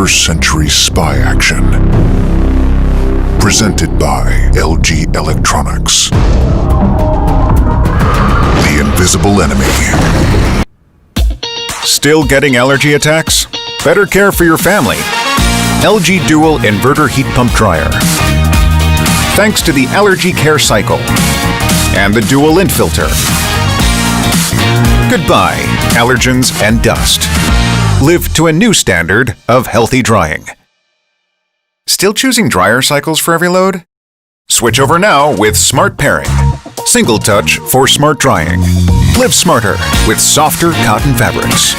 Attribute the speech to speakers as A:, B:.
A: 21st century spy action. Presented by LG Electronics. The Invisible Enemy.
B: Still getting allergy attacks? Better care for your family. LG Dual Inverter Heat Pump Dryer. Thanks to the Allergy Care Cycle and the Dual Lint Filter. Goodbye, allergens and dust. Live to a new standard of healthy drying. Still choosing dryer cycles for every load? Switch over now with Smart Pairing. Single touch for smart drying. Live smarter with softer cotton fabrics.